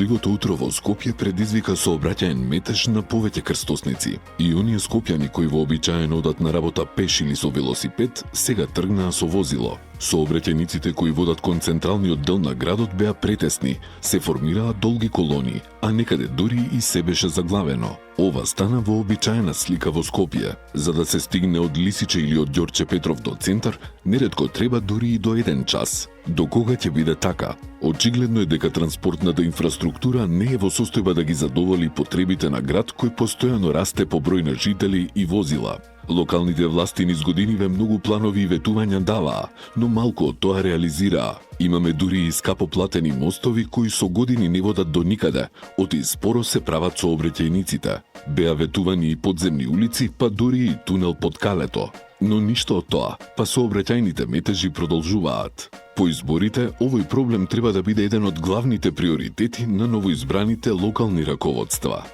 Сончливото утро во Скопје предизвика сообраќаен метеж на повеќе крстосници. И оние скопјани кои вообичаено одат на работа пеш или со велосипед, сега тргнаа со возило. Сообраќајниците кои водат кон централниот дел на градот беа претесни, се формираа долги колони, а некаде дури и се беше заглавено. Ова стана вообичаена слика во Скопје. За да се стигне од Лисиче или од Ѓорче Петров до центар, неретко треба дури и до 1 час. До кога ќе биде така? Очигледно е дека транспортната инфраструктура не е во состојба да ги задоволи потребите на град кој постојано расте по број на жители и возила. Локалните власти низ годиниве многу планови и ветувања даваа, но малку од тоа реализираа. Имаме дури и скапо платени мостови кои со години не водат до никаде, оти споро се прават сообраќајниците. Беа ветувани и подземни улици, па дури и тунел под Калето. Но ништо од тоа, па сообраќајните метежи продолжуваат. По изборите, овој проблем треба да биде еден од главните приоритети на новоизбраните локални раководства.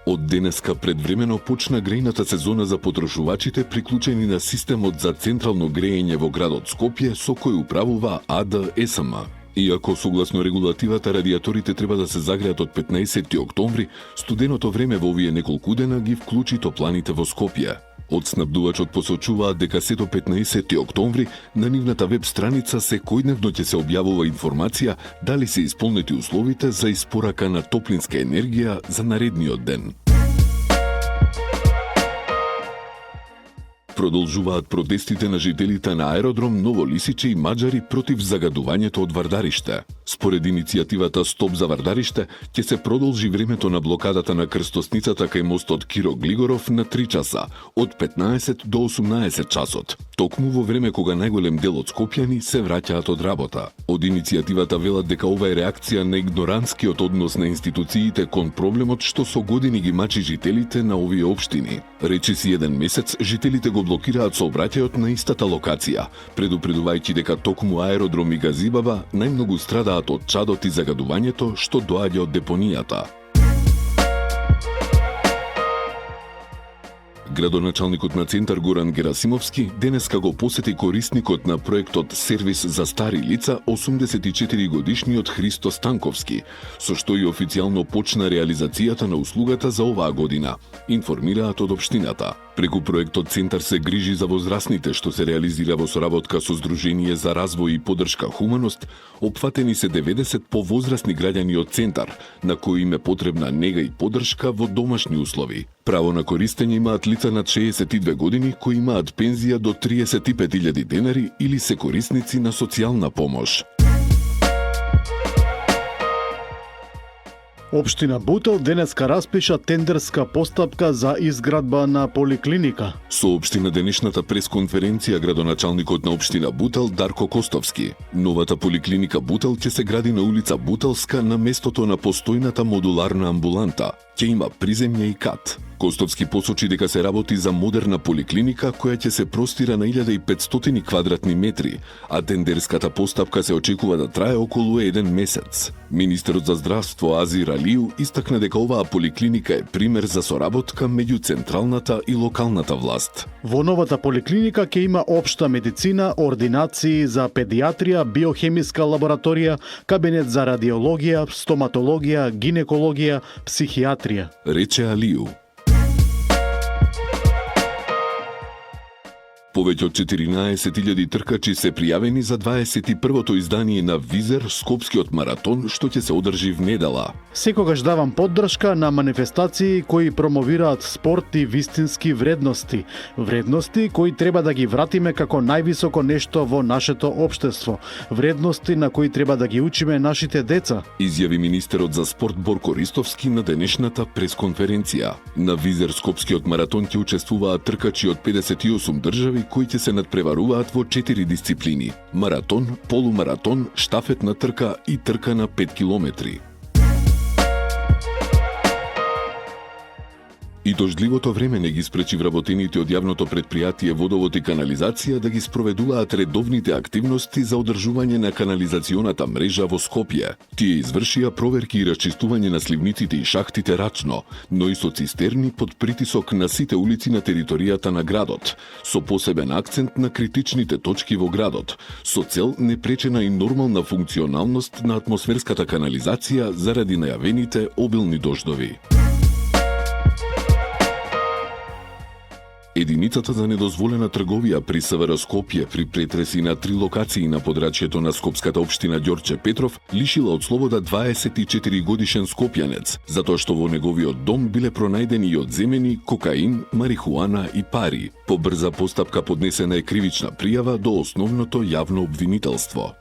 Од денеска предвремено почна грејната сезона за потрошувачите приклучени на системот за централно грејење во градот Скопје со кој управува АДСМ. Иако согласно регулативата радиаторите треба да се загреат од 15 октомври, студеното време во овие неколку дена ги вклучи топланите во Скопје. Од снабдувачот посочуваат дека се до 15 октомври на нивната веб страница секојдневно ќе се објавува информација дали се исполнети условите за испорака на топлинска енергија за наредниот ден. Продолжуваат протестите на жителите на аеродром Ново Лисиче и Маџари против загадувањето од Вардариште. Според иницијативата Стоп за Вардариште, ќе се продолжи времето на блокадата на крстосницата кај мостот Киро Глигоров на 3 часа, од 15 до 18 часот. Токму во време кога најголем дел од скопјани се враќаат од работа. Од иницијативата велат дека ова е реакција на игноранскиот однос на институциите кон проблемот што со години ги мачи жителите на овие општини. Речиси 1 месец, жителите го блокираат сообраќајот на истата локација, предупредувајќи дека токму аеродром и Газибаба најмногу страдаат од чадот и загадувањето што доаѓа од депонијата. Градоначалникот на Центар Горан Герасимовски денеска го посети корисникот на проектот Сервис за стари лица 84 годишниот Христо Станковски, со што и официјално почна реализацијата на услугата за оваа година, информираат од општината. Преку проектот Центар се грижи за возрастните, што се реализира во соработка со Сдружение за развој и поддршка Хуманост. Опфатени се 90 повозрастни граѓани од Центар, на кои им е потребна нега и поддршка во домашни услови. Право на користење имаат лица над 62 години кои имаат пензија до 35.000 денари или се корисници на социјална помош. Општина Бутел денеска распиша тендерска постапка за изградба на поликлиника. Соопшти на денешната пресконференција градоначалникот на општина Бутел Дарко Костовски. Новата поликлиника Бутел ќе се гради на улица Бутелска на местото на постојната модуларна амбуланта. Ќе има приземја и кат. Костовски посочи дека се работи за модерна поликлиника која ќе се простира на 1500 квадратни метри, а тендерската постапка се очекува да трае околу 1 месец. Министерот за здравство Азир Алију истакна дека оваа поликлиника е пример за соработка меѓу централната и локалната власт. Во новата поликлиника ќе има општа медицина, ординации за педиатрија, биохемиска лабораторија, кабинет за радиологија, стоматологија, гинекологија, психијатрија, рече Алију. Повеќе од 14.000 тркачи се пријавени за 21-то издание на Визер Скопскиот маратон, што ќе се одржи внедела. Секогаш давам поддршка на манифестации кои промовираат спорт и вистински вредности. Вредности кои треба да ги вратиме како највисоко нешто во нашето општество. Вредности на кои треба да ги учиме нашите деца, изјави министерот за спорт Борко Ристовски на денешната пресконференција. На Визер Скопскиот маратон ќе учествуваат тркачи од 58 држави кои ќе се надпреваруваат во 4 дисциплини: маратон, полумаратон, штафетна трка и трка на 5 километри. И дождливото време не ги спречи вработените од јавното предпријатие Водовод и канализација да ги спроведуваат редовните активности за одржување на канализационата мрежа во Скопје. Тие извршија проверки и расчистување на сливниците и шахтите рачно, но и со цистерни под притисок на сите улици на територијата на градот, со посебен акцент на критичните точки во градот, со цел непречена и нормална функционалност на атмосферската канализација заради најавените обилни дождови. Единицата за недозволена трговија при СВР Скопје при претреси на 3 локации на подрачјето на скопската општина Ѓорче Петров лишила од слобода 24 годишен скопјанец, затоа што во неговиот дом биле пронајдени и одземени кокаин, марихуана и пари. По брза постапка поднесена е кривична пријава до основното јавно обвинителство.